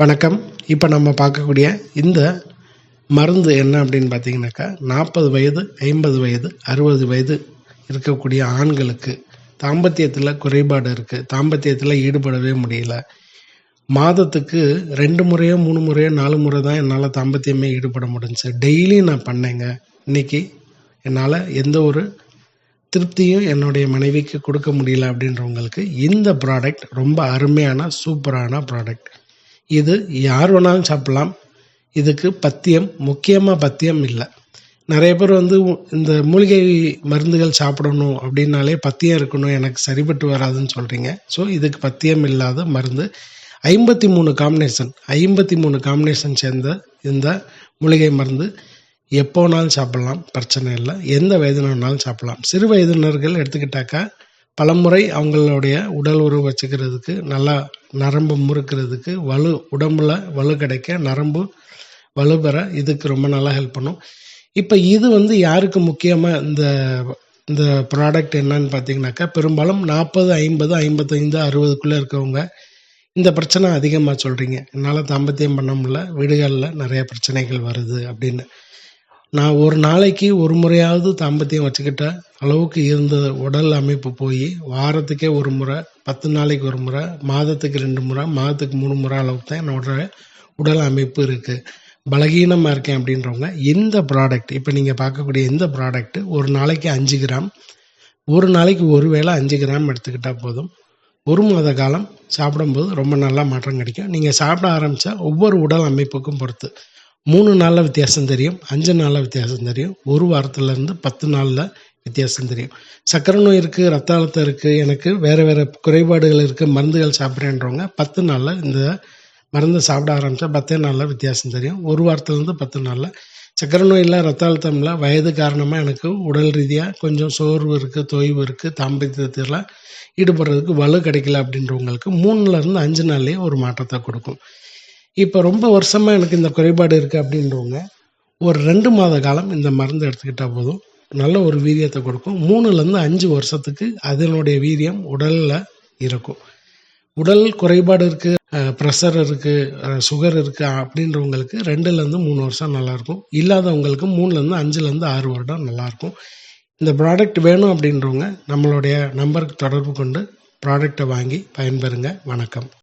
வணக்கம். இப்போ நம்ம பார்க்கக்கூடிய இந்த மருந்து என்ன அப்படின்னு பார்த்தீங்கன்னாக்கா, 40 வயது, 50 வயது, 60 வயது இருக்கக்கூடிய ஆண்களுக்கு தாம்பத்தியத்தில் குறைபாடு இருக்குது, தாம்பத்தியத்தில் ஈடுபடவே முடியல, மாதத்துக்கு 2 முறையோ 3 முறையோ 4 முறை தான் என்னால் தாம்பத்தியமே ஈடுபட முடிஞ்சுச்சு, டெய்லி நான் பண்ணேங்க, இன்றைக்கி என்னால் எந்த ஒரு திருப்தியும் என்னுடைய மனைவிக்கு கொடுக்க முடியல அப்படின்றவங்களுக்கு இந்த ப்ராடக்ட் ரொம்ப அருமையான சூப்பரான ப்ராடக்ட். இது யார் வேணாலும் சாப்பிட்லாம். இதுக்கு பத்தியம், முக்கியமாக பத்தியம் இல்லை. நிறைய பேர் இந்த மூலிகை மருந்துகள் சாப்பிடணும் அப்படின்னாலே பத்தியம் இருக்கணும், எனக்கு சரிபட்டு வராதுன்னு சொல்கிறீங்க. ஸோ இதுக்கு பத்தியம் இல்லாத மருந்து 53 காம்பினேஷன் சேர்ந்த இந்த மூலிகை மருந்து எப்போ வேணாலும் சாப்பிட்லாம், பிரச்சனை இல்லை. எந்த வயதினாலும் சாப்பிட்லாம். சிறு வயதினர்கள் எடுத்துக்கிட்டாக்கா பலமுறை அவங்களுடைய உடல் உறவு வச்சுக்கிறதுக்கு, நல்லா நரம்பு முறுக்கிறதுக்கு, உடம்புல வலு கிடைக்க, நரம்பு வலுப்பெற இதுக்கு ரொம்ப நல்லா ஹெல்ப் பண்ணும். இப்போ இது யாருக்கு முக்கியமாக இந்த ப்ராடக்ட் என்னன்னு பார்த்தீங்கன்னாக்கா, பெரும்பாலும் 40, 50, 55, 60க்குள்ளே இருக்கவங்க இந்த பிரச்சனை அதிகமாக சொல்கிறீங்க. என்னால் தாம்பத்தியம் பண்ண முடியல, வீடுகளில் நிறைய பிரச்சனைகள் வருது அப்படின்னு. நான் ஒரு நாளைக்கு ஒரு முறையாவது தாம்பத்தியம் வச்சுக்கிட்ட அளவுக்கு இருந்த உடல் அமைப்பு போய் வாரத்துக்கே ஒரு முறை, 10 நாளைக்கு ஒரு முறை, மாதத்துக்கு 2 முறை, மாதத்துக்கு 3 முறை அளவுக்கு தான் என்னோட உடல் அமைப்பு இருக்குது. பலகீனமாக இருக்கேன் அப்படின்றவங்க இந்த ப்ராடக்ட், இப்போ நீங்கள் பார்க்கக்கூடிய இந்த ப்ராடக்ட் ஒரு நாளைக்கு 5 கிராம், ஒரு நாளைக்கு ஒரு வேளை 5 கிராம் எடுத்துக்கிட்டால் போதும். 1 மாத காலம் சாப்பிடும்போது ரொம்ப நல்லா மாற்றம் கிடைக்கும். நீங்கள் சாப்பிட ஆரம்பித்தா ஒவ்வொரு உடல் அமைப்புக்கும் பொறுத்து 3 நாளில் வித்தியாசம் தெரியும், 5 நாளில் வித்தியாசம் தெரியும், ஒரு வாரத்துலேருந்து 10 நாளில் வித்தியாசம் தெரியும். சர்க்கரை நோய் இருக்குது, ரத்த அழுத்தம் இருக்குது, எனக்கு வேறு வேறு குறைபாடுகள் இருக்குது, மருந்துகள் சாப்பிட்றேன்றவங்க 10 நாளில் இந்த மருந்து சாப்பிட ஆரம்பித்தா 10 நாளில் வித்தியாசம் தெரியும். ஒரு வாரத்துலேருந்து 10 நாளில். சர்க்கரை நோய் இல்லை, ரத்த அழுத்தம் இல்லை, வயது காரணமாக எனக்கு உடல் ரீதியாக கொஞ்சம் சோர்வு இருக்குது, தொய்வு இருக்குது, தாம்பத்தியத்தில் ஈடுபடுறதுக்கு வலு கிடைக்கல அப்படின்றவங்களுக்கு 3லேருந்து 5 நாள்லேயே ஒரு மாற்றத்தை கொடுக்கும். இப்போ ரொம்ப வருஷமாக எனக்கு இந்த குறைபாடு இருக்குது அப்படின்றவங்க ஒரு 2 மாத காலம் இந்த மருந்து எடுத்துக்கிட்டால் போதும், நல்ல ஒரு வீரியத்தை கொடுக்கும். 3லேருந்து 5 வருஷத்துக்கு அதனுடைய வீரியம் உடலில் இருக்கும். உடல் குறைபாடு இருக்குது, ப்ரெஷர் இருக்குது, சுகர் இருக்குது அப்படின்றவங்களுக்கு 2லேருந்து 3 வருஷம் நல்லாயிருக்கும். இல்லாதவங்களுக்கு 3லேருந்து 5லேருந்து 6 வருடம் நல்லாயிருக்கும். இந்த ப்ராடக்ட் வேணும் அப்படின்றவங்க நம்மளுடைய நம்பருக்கு தொடர்பு கொண்டு ப்ராடக்டை வாங்கி பயன்பெறுங்க. வணக்கம்.